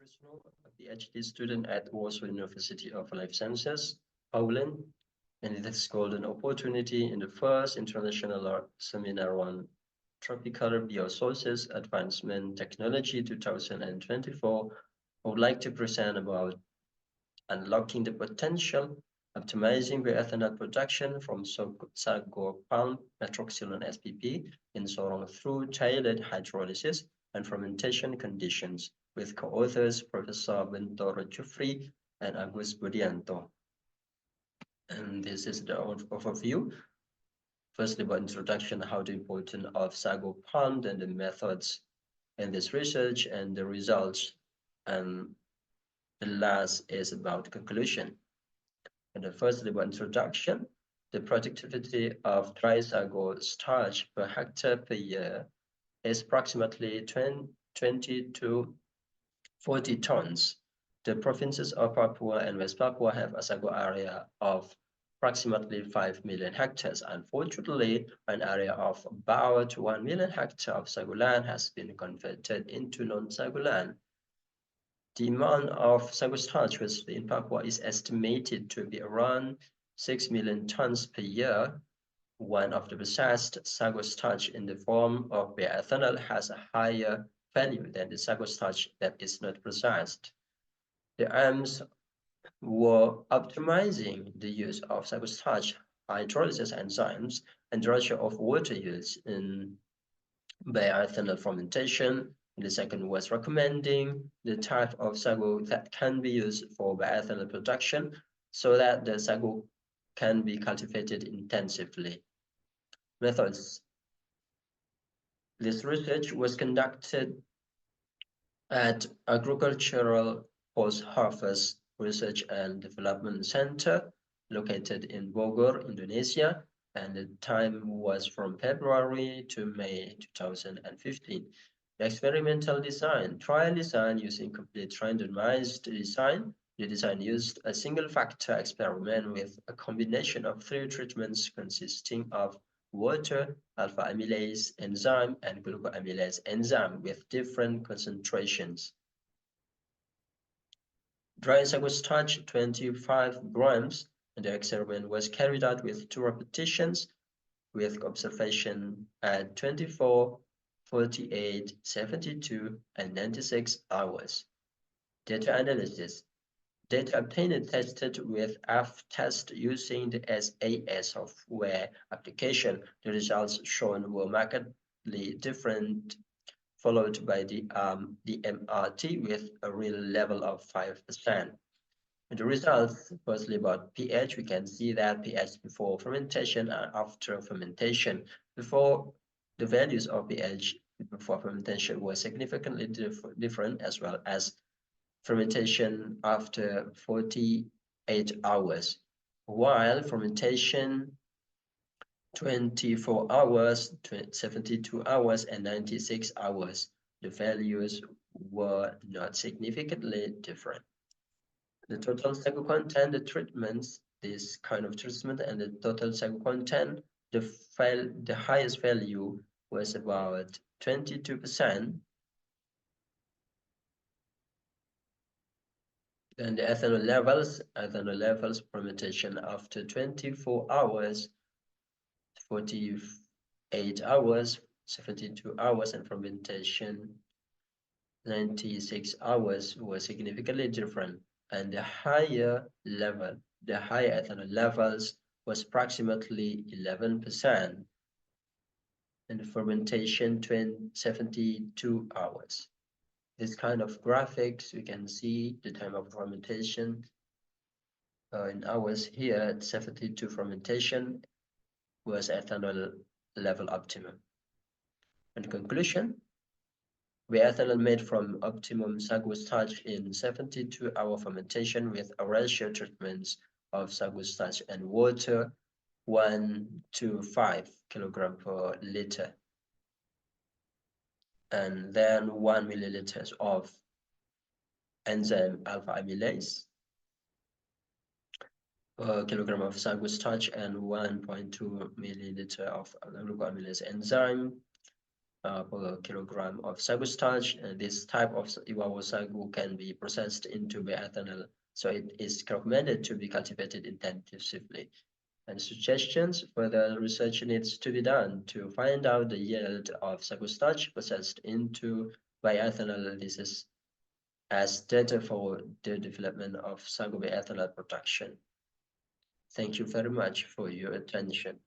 Krishno, a PhD student at Warsaw University of Life Sciences, Poland, and it is golden opportunity in the first international seminar on tropical biosources advancement technology 2024. I would like to present about unlocking the potential, optimizing bioethanol production from Sago palm Metroxylon SPP in Sorong through tailored hydrolysis and fermentation conditions with co-authors Professor Bentoro Jufri and Agus Budianto. And this is the overview. Firstly, about introduction, how the importance of Sago palm and the methods in this research and the results. And the last is about conclusion. And the first about introduction, the productivity of dry sago starch per hectare per year is approximately 20 to 40 tons. The provinces of Papua and West Papua have a sago area of approximately 5 million hectares. Unfortunately, an area of about 1 million hectares of sago land has been converted into non-sago land. The amount of sago starch in Papua is estimated to be around 6 million tons per year. One of the processed sago starch in the form of bioethanol has a higher value than the sago starch that is not processed. The aims were optimizing the use of sago starch, hydrolysis enzymes, and the ratio of water use in bioethanol fermentation. The second was recommending the type of sago that can be used for bioethanol production so that the sago can be cultivated intensively. Methods. This research was conducted at Agricultural Post-Harvest Research and Development Center located in Bogor, Indonesia, and the time was from February to May 2015. The experimental design, trial design using complete randomized design. The design used a single factor experiment with a combination of 3 treatments consisting of water, α-amylase enzyme, and glucoamylase enzyme with different concentrations. Dry sago starch 25 grams, and the experiment was carried out with 2 repetitions with observation at 24, 48, 72, and 96 hours. Data analysis. Data obtained and tested with F-test using the SAS software application. The results shown were markedly different, followed by the MRT with a real level of 5%. And the results, firstly about pH, we can see that pH before fermentation and after fermentation. Before, the values of pH before fermentation were significantly different, as well as fermentation after 48 hours, while fermentation 24 hours, 72 hours, and 96 hours, the values were not significantly different. The total sago content, the treatments, this kind of treatment, and the total sago content, the highest value was about 22%. Then the ethanol levels fermentation after 24 hours, 48 hours, 72 hours, and fermentation 96 hours were significantly different. And the higher ethanol levels was approximately 11%, and the fermentation 72 hours. This kind of graphics, we can see the time of fermentation in hours here at 72 fermentation was ethanol level optimum. And conclusion, bioethanol made from optimum sago starch in 72-hour fermentation with a ratio treatments of sago starch and water 1 to 5 kilogram per liter. And then 1 milliliters of enzyme α-amylase per kilogram of sago starch and 1.2 milliliter of glucoamylase enzyme. per kilogram of sago starch. And this type of Iwarwo sago can be processed into bioethanol, so it is recommended to be cultivated intensively. And suggestions: further research needs to be done to find out the yield of sago starch processed into bioethanol. This is as data for the development of sago bioethanol production. Thank you very much for your attention.